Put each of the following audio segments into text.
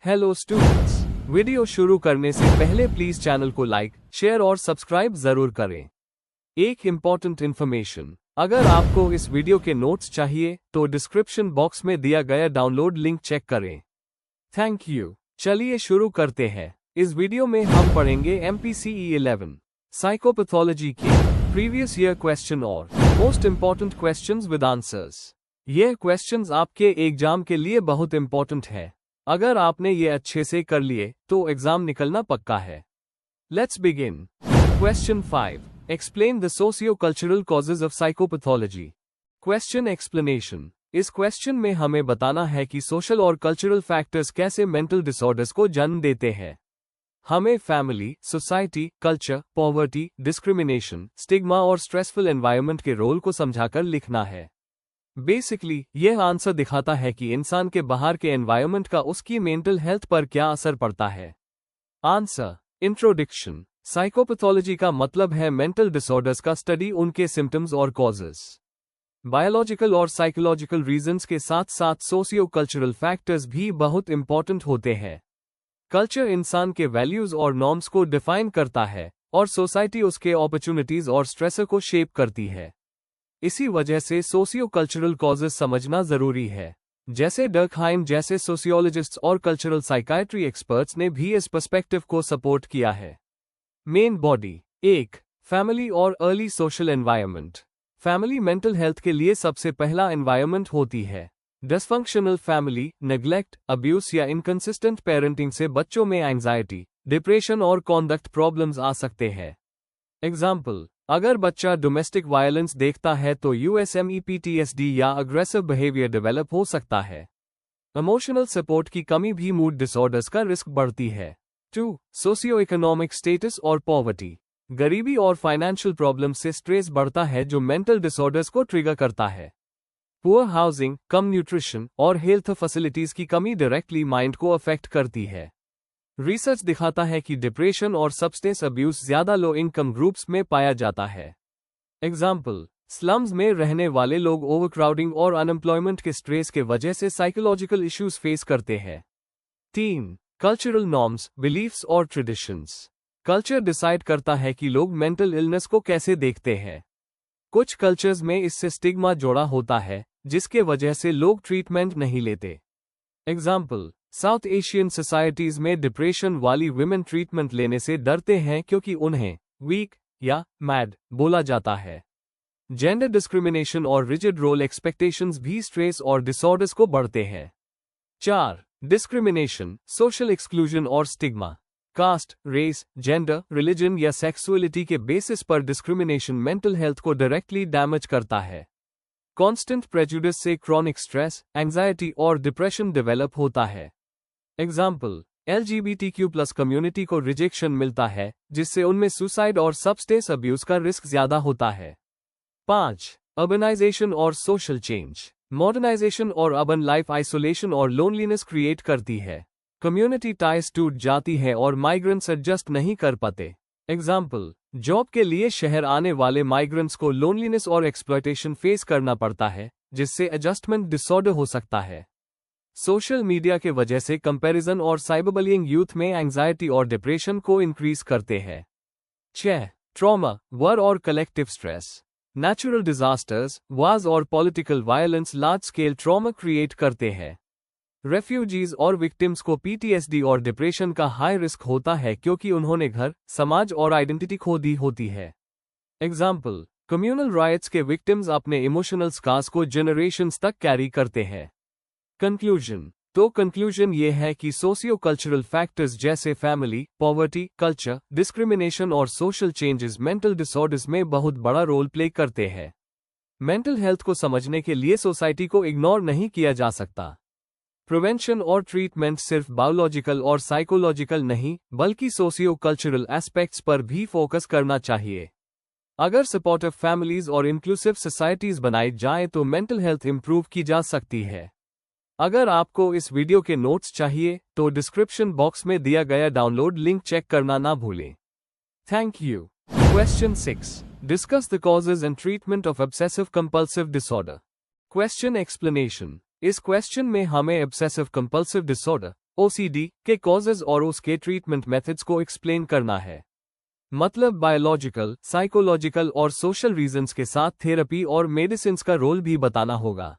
Hello students, video शुरू करने से पहले प्लीज चैनल को लाइक, शेयर और सब्सक्राइब जरूर करें। एक इम्पॉर्टेंट इन्फॉर्मेशन, अगर आपको इस वीडियो के नोट्स चाहिए तो डिस्क्रिप्शन बॉक्स में दिया गया डाउनलोड लिंक चेक करें। Thank you. चलिए शुरू करते हैं। इस वीडियो में हम पढ़ेंगे MPCE 11 साइकोपैथोलॉजी के प्रीवियस ईयर क्वेश्चन और most important questions with answers. ये क्वेश्चंस आपके एग्जाम के लिए बहुत इम्पॉर्टेंट है। अगर आपने ये अच्छे से कर लिए तो एग्जाम निकलना पक्का है। Let's begin. Question 5, explain the socio cultural causes of psychopathology. Question explanation. इस क्वेश्चन में हमें बताना है कि सोशल और कल्चरल फैक्टर्स कैसे मेंटल डिसऑर्डर्स को जन्म देते हैं। हमें family, society, culture, poverty, discrimination, stigma और स्ट्रेसफुल एनवायरनमेंट के रोल को समझाकर लिखना है। बेसिकली यह आंसर दिखाता है कि इंसान के बाहर के एनवायरनमेंट का उसकी मेंटल हेल्थ पर क्या असर पड़ता है। आंसर। इंट्रोडक्शन। साइकोपैथोलॉजी का मतलब है मेंटल डिसऑर्डर्स का स्टडी, उनके सिम्टम्स और कॉजेस। बायोलॉजिकल और साइकोलॉजिकल रीजंस के साथ साथ सोशियो कल्चरल फैक्टर्स भी बहुत इंपॉर्टेंट होते हैं। कल्चर इंसान के वैल्यूज और नॉर्म्स को डिफाइन करता है और सोसाइटी उसके अपॉर्चुनिटीज और स्ट्रेसर को शेप करती है। इसी वजह से सोशियो कल्चरल कॉजेज समझना जरूरी है। जैसे डर्कहाइम जैसे सोशियोलॉजिस्ट्स और कल्चरल साइकाइट्री एक्सपर्ट्स ने भी इस पर्सपेक्टिव को सपोर्ट किया है। Main body. 1. फैमिली और early social environment. Family mental health के लिए सबसे पहला एनवायरनमेंट होती है। डिसफंक्शनल फैमिली, नेग्लेक्ट, अब्यूज या इनकंसिस्टेंट पेरेंटिंग से बच्चों में एंजाइटी, डिप्रेशन और कॉन्डक्ट प्रॉब्लम्स आ सकते हैं। एग्जाम्पल, अगर बच्चा डोमेस्टिक वायलेंस देखता है तो USME PTSD या अग्रेसिव बिहेवियर डेवलप हो सकता है। इमोशनल सपोर्ट की कमी भी मूड डिसऑर्डर्स का रिस्क बढ़ती है। 2. सोशियो इकोनॉमिक स्टेटस और पॉवर्टी। गरीबी और फाइनेंशियल प्रॉब्लम से स्ट्रेस बढ़ता है जो मेंटल डिसऑर्डर्स को ट्रिगर करता है। पुअर हाउसिंग, कम न्यूट्रिशन और हेल्थ फैसिलिटीज की कमी डायरेक्टली माइंड को अफेक्ट करती है। रिसर्च दिखाता है कि डिप्रेशन और सब्सटेंस अब्यूज ज्यादा लो इनकम ग्रुप्स में पाया जाता है। एग्जाम्पल, स्लम्स में रहने वाले लोग ओवरक्राउडिंग और अनएम्प्लॉयमेंट के स्ट्रेस के वजह से साइकोलॉजिकल इश्यूज फेस करते हैं। 3. कल्चरल नॉर्म्स, बिलीफ्स और ट्रेडिशंस। कल्चर डिसाइड करता है कि लोग मेंटल इलनेस को कैसे देखते हैं। कुछ कल्चर्स में इससे स्टिग्मा जोड़ा होता है जिसके वजह से लोग ट्रीटमेंट नहीं लेते। एग्जाम्पल, साउथ एशियन सोसाइटीज में डिप्रेशन वाली विमेन ट्रीटमेंट लेने से डरते हैं क्योंकि उन्हें वीक या मैड बोला जाता है। जेंडर डिस्क्रिमिनेशन और रिजिड रोल एक्सपेक्टेशंस भी स्ट्रेस और डिसऑर्डर्स को बढ़ते हैं। 4. डिस्क्रिमिनेशन, सोशल एक्सक्लूजन और stigma. Caste, race, gender, religion या सेक्सुअलिटी के बेसिस पर डिस्क्रिमिनेशन मेंटल हेल्थ को डायरेक्टली डैमेज करता है। कॉन्स्टेंट प्रेजुडिस से क्रॉनिक स्ट्रेस, एंजाइटी और डिप्रेशन डेवलप होता है। एग्जाम्पल, LGBTQ+ कम्युनिटी को रिजेक्शन मिलता है जिससे उनमें सुसाइड और सब्सटेंस अब्यूज का रिस्क ज्यादा होता है। 5. अर्बनाइजेशन और सोशल चेंज। मॉडर्नाइजेशन और अर्बन लाइफ आइसोलेशन और लोनलीनेस क्रिएट करती है। कम्युनिटी टाइज टूट जाती है और माइग्रेंट्स एडजस्ट नहीं कर पाते। एग्जाम्पल, जॉब के लिए शहर आने वाले माइग्रेंट्स को लोनलीनेस और एक्सप्लॉयटेशन फेस करना पड़ता है जिससे एडजस्टमेंट डिसऑर्डर हो सकता है। सोशल मीडिया के वजह से कंपैरिजन और साइबरबुलिंग यूथ में एंजाइटी और डिप्रेशन को इंक्रीज करते हैं। 6. ट्रॉमा, वॉर और collective stress. Natural disasters, wars और political violence large scale trauma create करते हैं। रेफ्यूजीज और विक्टिम्स को PTSD और डिप्रेशन का हाई रिस्क होता है क्योंकि उन्होंने घर, समाज और आइडेंटिटी खो दी होती है। एग्जाम्पल, कम्युनल राइट्स के विक्टिम्स अपने इमोशनल स्कार्स को जनरेशंस तक कैरी करते हैं। कंक्लूजन। तो कंक्लूजन ये है कि सोशियो कल्चरल फैक्टर्स जैसे फैमिली, पॉवर्टी, कल्चर, डिस्क्रिमिनेशन और सोशल चेंजेस मेंटल डिसऑर्डर्स में बहुत बड़ा रोल प्ले करते हैं। मेंटल हेल्थ को समझने के लिए सोसाइटी को इग्नोर नहीं किया जा सकता। प्रिवेंशन और ट्रीटमेंट सिर्फ बायोलॉजिकल और साइकोलॉजिकल नहीं बल्कि सोशियो कल्चरल एस्पेक्ट्स पर भी फोकस करना चाहिए। अगर सपोर्टिव फैमिलीज और इंक्लूसिव सोसाइटीज बनाई जाए तो मेंटल हेल्थ इंप्रूव की जा सकती है। अगर आपको इस वीडियो के नोट्स चाहिए तो डिस्क्रिप्शन बॉक्स में दिया गया डाउनलोड लिंक चेक करना ना भूलें। Thank you. Question 6, discuss the causes and treatment of obsessive compulsive disorder. Question explanation. इस क्वेश्चन में हमें ऑब्सेसिव कंपल्सिव डिसऑर्डर ओसीडी के कॉजेज और उसके ट्रीटमेंट मेथड्स को एक्सप्लेन करना है। मतलब बायोलॉजिकल, साइकोलॉजिकल और सोशल रीजंस के साथ थेरेपी और मेडिसिन का रोल भी बताना होगा।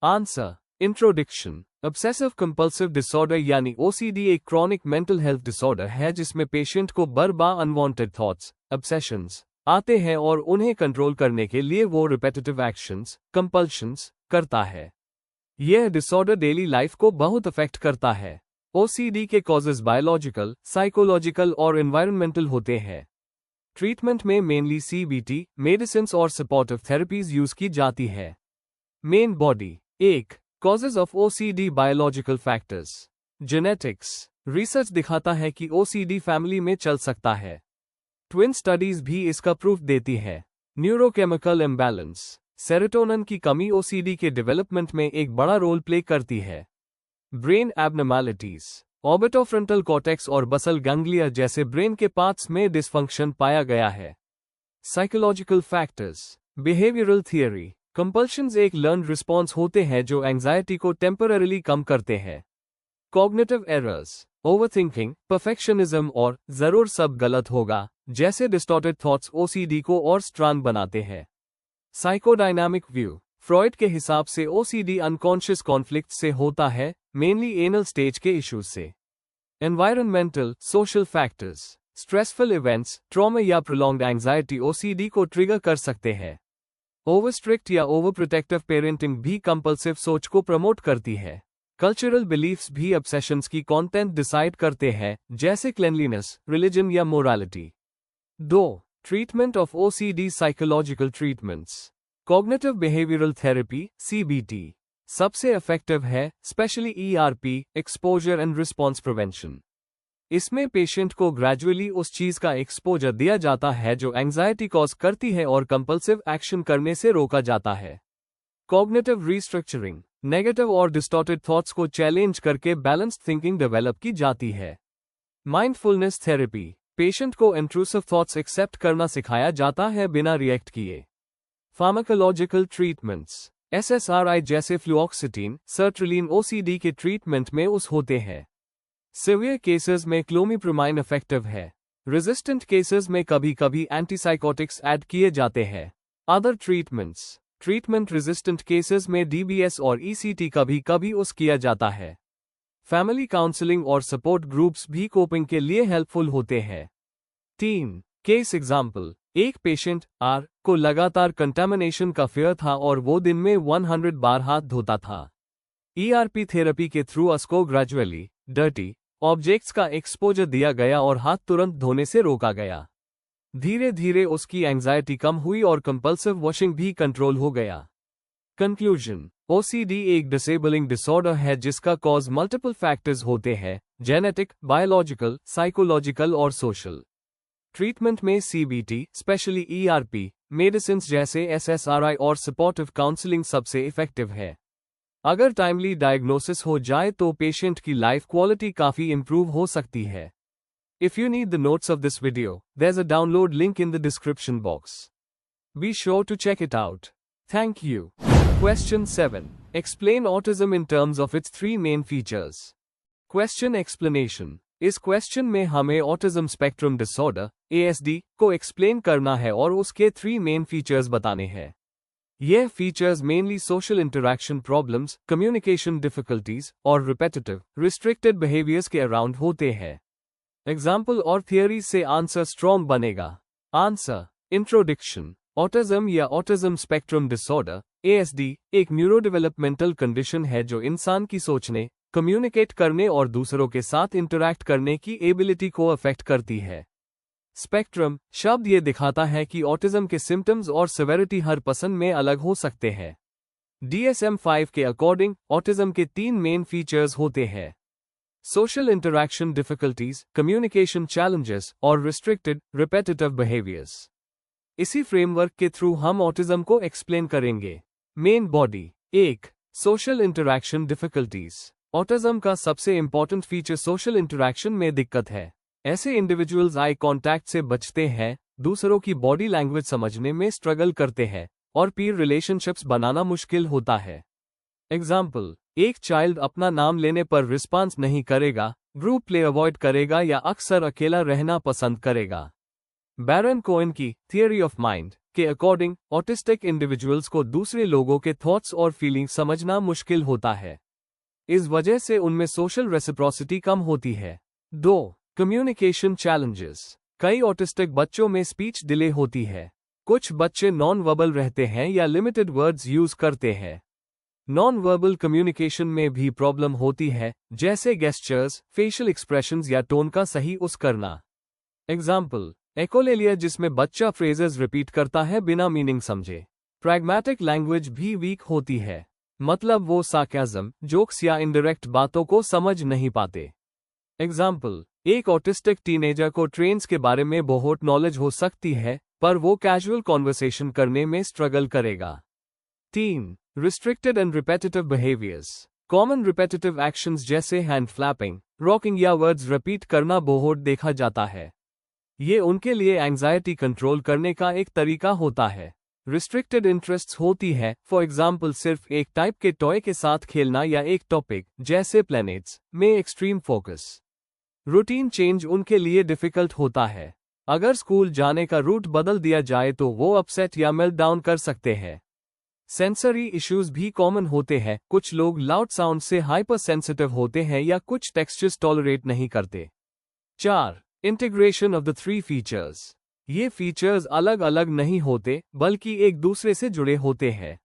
Answer. Introduction. Obsessive compulsive disorder यानी ओसीडी एक क्रॉनिक मेंटल हेल्थ डिसऑर्डर है जिसमें पेशेंट को बार-बार अनवांटेड थॉट्स, ऑब्सेशंस आते हैं और उन्हें कंट्रोल करने के लिए वो रिपेटिटिव एक्शंस, कंपल्शंस करता है। यह डिसऑर्डर डेली लाइफ को बहुत अफेक्ट करता है। ओसीडी के कॉजेज बायोलॉजिकल, साइकोलॉजिकल और एनवायरमेंटल होते हैं। ट्रीटमेंट में मेनली सीबीटी, मेडिसिन्स और सपोर्टिव थेरेपीज यूज की जाती है। Main body. 1. Causes of OCD biological factors. Genetics. Research दिखाता है कि ओसीडी फैमिली में चल सकता है। ट्विन स्टडीज भी इसका प्रूफ देती है। Neurochemical imbalance. सेरोटोनिन की कमी ओसीडी के डेवलपमेंट में एक बड़ा रोल प्ले करती है। ब्रेन एब्नॉर्मैलिटीज। ऑर्बिटोफ्रंटल कॉर्टेक्स और बसल गैंग्लिया जैसे ब्रेन के पार्ट्स में डिसफंक्शन पाया गया है। Psychological factors. Behavioural theory. Compulsions एक लर्न रिस्पॉन्स होते हैं जो एंजाइटी को टेम्पररीली कम करते हैं। Cognitive errors. ओवरथिंकिंग, परफेक्शनिज्म और जरूर सब गलत होगा जैसे डिस्टॉर्टेड थॉट्स ओसीडी को और स्ट्रांग बनाते हैं। Psychodynamic view. फ्रॉइड के हिसाब से ओसीडी अनकॉन्शियस कॉन्फ्लिक्ट से होता है, मेनली एनल स्टेज के इश्यूज से। Environmental, social factors. Stressful events, trauma या प्रोलॉन्ग्ड एंजाइटी ओसीडी को ट्रिगर कर सकते हैं। ओवर स्ट्रिक्ट या ओवर प्रोटेक्टिव पेरेंटिंग भी कंपल्सिव सोच को प्रमोट करती है। कल्चरल बिलीफ्स भी ऑब्सेशंस की कंटेंट डिसाइड करते हैं, जैसे क्लेanलीनेस, रिलीजन या morality. 2. Treatment of OCD psychological treatments. Cognitive behavioural therapy CBT सबसे इफेक्टिव है, specially ERP, exposure and response prevention. इसमें पेशेंट को ग्रेजुअली उस चीज का एक्सपोजर दिया जाता है जो एंजाइटी कॉज करती है और कंपल्सिव एक्शन करने से रोका जाता है। Cognitive restructuring. नेगेटिव और डिस्टॉर्टेड थॉट्स को चैलेंज करके बैलेंस्ड थिंकिंग डेवलप की जाती है। Mindfulness therapy. पेशेंट को इंट्रूसिव थॉट्स एक्सेप्ट करना सिखाया जाता है बिना रिएक्ट किए। Pharmacological treatments. एसएसआरआई जैसे फ्लुऑक्सिटीन, सर्ट्रिलीन ओसीडी के ट्रीटमेंट में होते हैं। सिवियर केसेस में क्लोमिप्रोमाइन इफेक्टिव है। रेजिस्टेंट केसेस में कभी कभी एंटीसाइकोटिक्स ऐड किए जाते हैं। Other treatments. Treatment resistant cases में डीबीएस और ईसीटी कभी कभी किया जाता है। फैमिली काउंसलिंग और सपोर्ट ग्रुप्स भी कोपिंग के लिए हेल्पफुल होते हैं। 3. Case example. एक पेशेंट आर को लगातार कंटामिनेशन का फियर था और वो दिन में 100 बार हाथ धोता था। ईआरपी थेरेपी के थ्रू उसको ग्रेजुअली डर्टी ऑब्जेक्ट्स का एक्सपोजर दिया गया और हाथ तुरंत धोने से रोका गया। धीरे धीरे उसकी एंजाइटी कम हुई और कंपल्सिव वॉशिंग भी कंट्रोल हो गया। कंक्लूजन। ओसीडी एक डिसेबलिंग डिसऑर्डर है जिसका कॉज मल्टीपल फैक्टर्स होते हैं, जेनेटिक, बायोलॉजिकल, साइकोलॉजिकल और सोशल। ट्रीटमेंट में सीबीटी, स्पेशली ईआरपी, मेडिसिन जैसे एसएसआरआई और सपोर्टिव काउंसलिंग सबसे इफेक्टिव है। अगर टाइमली डायग्नोसिस हो जाए तो पेशेंट की लाइफ क्वालिटी काफी इंप्रूव हो सकती है। If you need the notes of this video, there's a download link in the description box. Be sure to check it out. Thank you. Question 7. Explain autism in terms of its 3 main features. Question explanation. इस question में हमें autism spectrum disorder (ASD) को explain करना है और उसके 3 main features बताने हैं। यह features mainly social interaction problems, communication difficulties और रिपेटिटिव, रिस्ट्रिक्टेड बिहेवियर्स के अराउंड होते हैं। एग्जाम्पल और थियरीज से आंसर स्ट्रॉन्ग बनेगा। आंसर। इंट्रोडक्शन। ऑटिज्म या ऑटिज्म स्पेक्ट्रम डिसऑर्डर (ASD) एक न्यूरोडेवलपमेंटल कंडीशन है जो इंसान की सोचने, कम्युनिकेट करने और दूसरों के साथ इंटरैक्ट करने की एबिलिटी को अफेक्ट करती है। स्पेक्ट्रम शब्द ये दिखाता है कि ऑटिज्म के सिम्टम्स और सिवेरिटी हर पर्सन में अलग हो सकते हैं। DSM-5 के अकॉर्डिंग ऑटिज्म के 3 मेन फीचर्स होते हैं: social interaction difficulties, communication challenges और रिस्ट्रिक्टेड, रिपेटिटिव बिहेवियर्स। इसी फ्रेमवर्क के थ्रू हम ऑटिज्म को एक्सप्लेन करेंगे। Main body. 1. Social interaction difficulties. Autism का सबसे इंपॉर्टेंट फीचर सोशल इंटरैक्शन में दिक्कत है। ऐसे इंडिविजुअल्स आई कांटेक्ट से बचते हैं, दूसरों की बॉडी लैंग्वेज समझने में स्ट्रगल करते हैं और पीर रिलेशनशिप्स बनाना मुश्किल होता है। एग्जाम्पल, एक चाइल्ड अपना नाम लेने पर रिस्पॉन्स नहीं करेगा, ग्रुप प्ले अवॉइड करेगा या अक्सर अकेला रहना पसंद करेगा। बैरन कोएन की थियरी ऑफ माइंड के अकॉर्डिंग ऑटिस्टिक इंडिविजुअल्स को दूसरे लोगों के थॉट्स और फीलिंग समझना मुश्किल होता है। इस वजह से उनमें सोशल रेसिप्रोसिटी कम होती है। 2. Communication challenges. कई ऑटिस्टिक बच्चों में स्पीच डिले होती है। कुछ बच्चे नॉन वर्बल रहते हैं या लिमिटेड वर्ड्स यूज करते हैं। नॉन वर्बल कम्युनिकेशन में भी प्रॉब्लम होती है, जैसे गेस्चर्स, फेशियल एक्सप्रेशंस या टोन का सही यूज करना। एग्जाम्पल, एकोलेलिया जिसमें बच्चा फ्रेजेस रिपीट करता है बिना मीनिंग समझे। प्रैग्मेटिक लैंग्वेज भी वीक होती है, मतलब वो सार्केज्म, जोक्स या इनडायरेक्ट बातों को समझ नहीं पाते। एग्जाम्पल, एक ऑटिस्टिक टीनेजर को ट्रेन्स के बारे में बहुत नॉलेज हो सकती है, पर वो कैजुअल कॉन्वर्सेशन करने में स्ट्रगल करेगा। 3. Restricted and repetitive behaviours. Common repetitive actions जैसे हैंड फ्लैपिंग, रॉकिंग या वर्ड्स रिपीट करना बहुत देखा जाता है। ये उनके लिए एंजाइटी कंट्रोल करने का एक तरीका होता है। रिस्ट्रिक्टेड इंटरेस्ट्स होती है, फॉर एग्जाम्पल सिर्फ एक टाइप के टॉय के साथ खेलना या एक टॉपिक जैसे प्लैनेट्स में एक्सट्रीम फोकस। रूटीन चेंज उनके लिए डिफिकल्ट होता है। अगर स्कूल जाने का रूट बदल दिया जाए तो वो अपसेट या मेल्टडाउन कर सकते हैं। सेंसरी इश्यूज भी कॉमन होते हैं, कुछ लोग लाउड साउंड से हाइपर सेंसिटिव होते हैं या कुछ टेक्सचर्स टॉलरेट नहीं करते। 4. Integration of the 3 features. ये फीचर्स अलग अलग नहीं होते, बल्कि एक दूसरे से जुड़े होते हैं।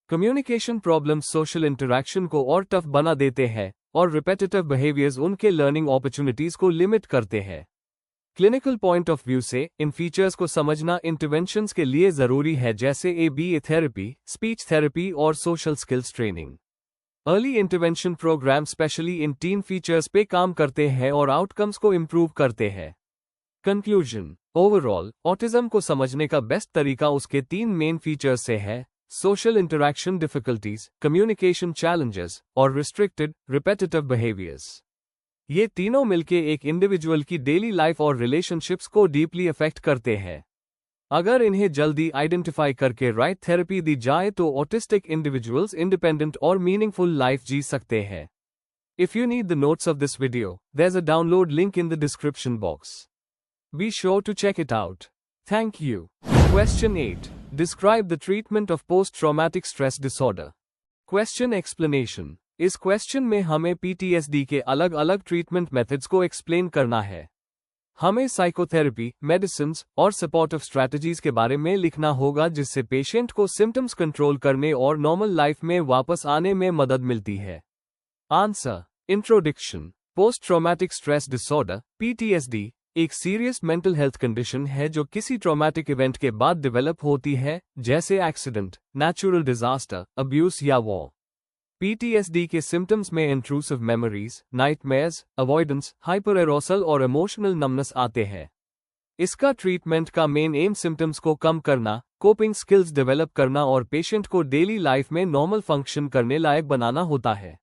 कम्युनिकेशन प्रॉब्लम्स सोशल इंटरैक्शन को और टफ बना देते हैं, और रिपेटिटिव बिहेवियर्स उनके लर्निंग अपॉर्चुनिटीज को लिमिट करते हैं। क्लिनिकल पॉइंट ऑफ व्यू से इन फीचर्स को समझना इंटरवेंशंस के लिए जरूरी है, जैसे ABA थेरेपी, स्पीच थेरेपी और social skills training. Early intervention programme specially in teen features पे काम करते हैं और आउटकम्स को इम्प्रूव करते हैं। कंक्लूजन, ओवरऑल ऑटिज्म को समझने का बेस्ट तरीका उसके 3 मेन फीचर्स से है: social interaction difficulties, communication challenges और रिस्ट्रिक्टेड रिपेटिटिव बिहेवियर्स। ये तीनों मिलके एक इंडिविजुअल की डेली लाइफ और रिलेशनशिप्स को डीपली अफेक्ट करते हैं। अगर इन्हें जल्दी आइडेंटिफाई करके राइट थेरेपी दी जाए तो ऑटिस्टिक इंडिविजुअल्स इंडिपेंडेंट और मीनिंगफुल लाइफ जी सकते हैं। If you need the notes of this video, there's a download link in the description box. Be sure to check it out. Thank you. Question 8. Describe the treatment of post-traumatic stress disorder. Question explanation. इस question में हमें PTSD के अलग अलग treatment methods को explain करना है। हमें साइकोथेरेपी, मेडिसिन्स और सपोर्टिव स्ट्रैटेजीज के बारे में लिखना होगा, जिससे पेशेंट को सिम्टम्स कंट्रोल करने और नॉर्मल लाइफ में वापस आने में मदद मिलती है। Answer. Introduction. Post traumatic stress disorder PTSD एक सीरियस मेंटल हेल्थ कंडीशन है जो किसी ट्रॉमेटिक इवेंट के बाद डेवलप होती है, जैसे एक्सीडेंट, नेचुरल डिजास्टर, अब्यूज या वॉर। PTSD के सिम्टम्स में intrusive memories, nightmares, avoidance, hyper एरोसल और इमोशनल नमनेस आते हैं। इसका ट्रीटमेंट का मेन एम सिम्टम्स को कम करना, कोपिंग स्किल्स डेवलप करना और पेशेंट को डेली लाइफ में नॉर्मल फंक्शन करने लायक बनाना होता है।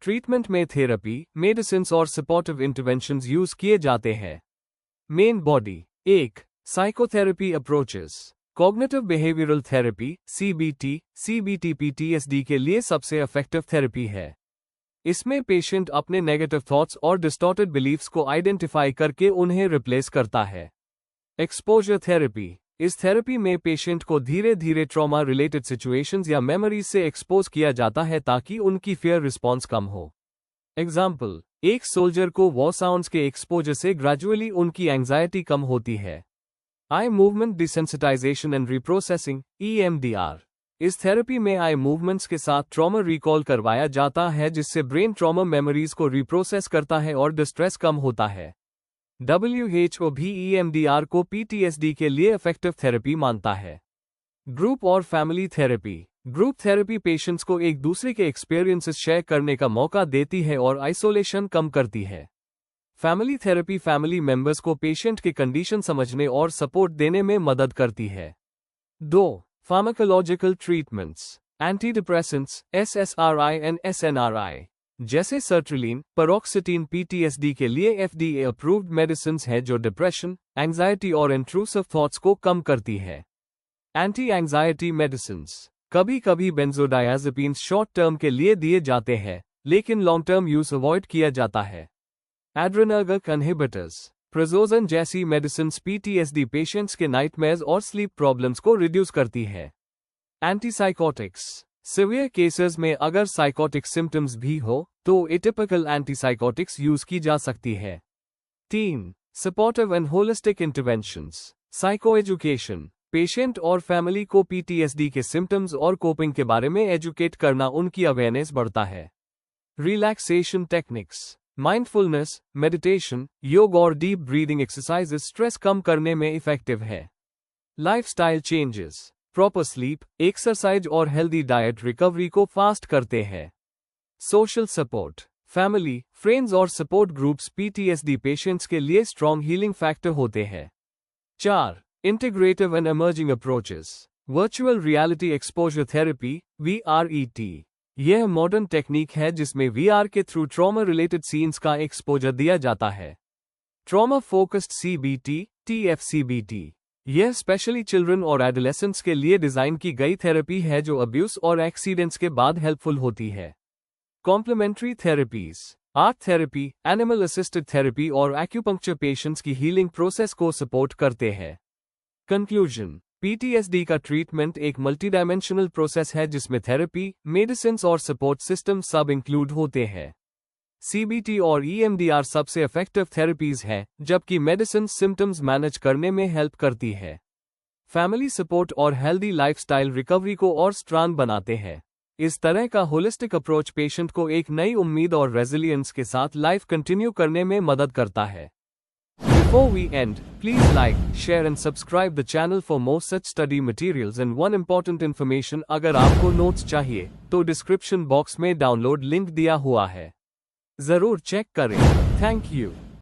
ट्रीटमेंट में थेरेपी, मेडिसिन्स और सपोर्टिव इंटरवेंशंस यूज किए जाते हैं। Main body. 1. Psychotherapy approaches. Cognitive behavioural therapy CBT PTSD के लिए सबसे इफेक्टिव थेरेपी है। इसमें पेशेंट अपने नेगेटिव थॉट्स और डिस्टॉर्टेड बिलीफ्स को आइडेंटिफाई करके उन्हें रिप्लेस करता है। Exposure therapy. इस थेरेपी में पेशेंट को धीरे धीरे ट्रॉमा रिलेटेड सिचुएशंस या मेमोरीज से एक्सपोज किया जाता है ताकि उनकी फियर रिस्पॉन्स कम हो। एग्जाम्पल, एक सोल्जर को वॉर साउंड्स के एक्सपोजर से ग्रेजुअली उनकी एंजाइटी कम होती है। Eye movement desensitisation and reprocessing EMDR। इस थेरेपी में आई मूवमेंट्स के साथ ट्रॉमा रिकॉल करवाया जाता है, जिससे ब्रेन ट्रॉमा मेमोरीज को रिप्रोसेस करता है और डिस्ट्रेस कम होता है। WHO भी EMDR को PTSD के लिए इफेक्टिव थेरेपी मानता है। ग्रुप और family therapy. Group therapy patients को एक दूसरे के एक्सपीरियंसेस शेयर करने का मौका देती है और आइसोलेशन कम करती है। फैमिली थेरेपी फैमिली मेंबर्स को पेशेंट के कंडीशन समझने और सपोर्ट देने में मदद करती है। 2. Pharmacological treatments. Antidepressants SSRI and SNRI जैसे सर्ट्रिलीन, पैरोक्सिटीन PTSD के लिए FDA अप्रूव्ड मेडिसिन्स हैं जो डिप्रेशन, एंजाइटी और इंट्रूसिव थॉट्स को कम करती है। Anti anxiety medicines. कभी कभी बेंजोडायाज़ेपिन्स शॉर्ट टर्म के लिए दिए जाते हैं, लेकिन लॉन्ग टर्म यूज अवॉइड किया जाता है। एड्रेनर्गिक इनहिबिटर्स, प्रेज़ोज़न जैसी मेडिसिन पीटीएसडी पेशेंट्स के नाइटमेयर्स और स्लीप प्रॉब्लम्स को रिड्यूस करती है। एंटीसाइकोटिक्स, सिवियर केसेस में अगर साइकोटिक सिम्टम्स भी हो तो एटिपिकल एंटीसाइकोटिक्स यूज की जा सकती है। 3. Supportive and holistic interventions, psycho education, patient और फैमिली को पीटीएसडी के सिम्टम्स और कोपिंग के बारे में एजुकेट करना उनकी अवेयरनेस बढ़ता है। रिलैक्सेशन टेक्निक्स, माइंडफुलनेस, मेडिटेशन, योग और डीप ब्रीदिंग एक्सरसाइजेस स्ट्रेस कम करने में इफेक्टिव है। Lifestyle changes, proper sleep, exercise और हेल्दी डाइट रिकवरी को फास्ट करते हैं। सोशल सपोर्ट, फैमिली, फ्रेंड्स और सपोर्ट ग्रुप्स पीटीएसडी पेशेंट्स के लिए स्ट्रॉन्ग हीलिंग फैक्टर होते हैं। 4. Integrative and emerging approaches, virtual reality exposure therapy VRET, यह मॉडर्न टेक्निक है जिसमें VR के थ्रू ट्रॉमा रिलेटेड सीन्स का एक्सपोजर दिया जाता है। ट्रॉमा फोकस्ड CBT, TFCBT, यह स्पेशली चिल्ड्रन और एडोलेसेंट्स के लिए डिजाइन की गई थेरेपी है जो अब्यूज और एक्सीडेंट्स के बाद हेल्पफुल होती है। Complementary therapies, art therapy, animal assisted therapy और एक्यूपंक्चर पेशेंट्स की हीलिंग प्रोसेस को सपोर्ट करते हैं। कंक्लूजन, पीटीएसडी का ट्रीटमेंट एक मल्टीडायमेंशनल प्रोसेस है जिसमें थेरेपी, मेडिसिन और सपोर्ट सिस्टम सब इंक्लूड होते हैं। CBT और EMDR सबसे इफेक्टिव थेरेपीज हैं, जबकि मेडिसिन सिम्टम्स मैनेज करने में हेल्प करती है। फैमिली सपोर्ट और हेल्दी लाइफस्टाइल रिकवरी को और स्ट्रांग बनाते हैं। इस तरह का होलिस्टिक अप्रोच पेशेंट को एक नई उम्मीद और रेजिलियंस के साथ लाइफ कंटिन्यू करने में मदद करता है। Before we end, please like, share and subscribe the channel for more such study materials and one important information, अगर आपको नोट्स चाहिए तो डिस्क्रिप्शन बॉक्स में डाउनलोड लिंक दिया हुआ है, जरूर चेक करें। Thank you.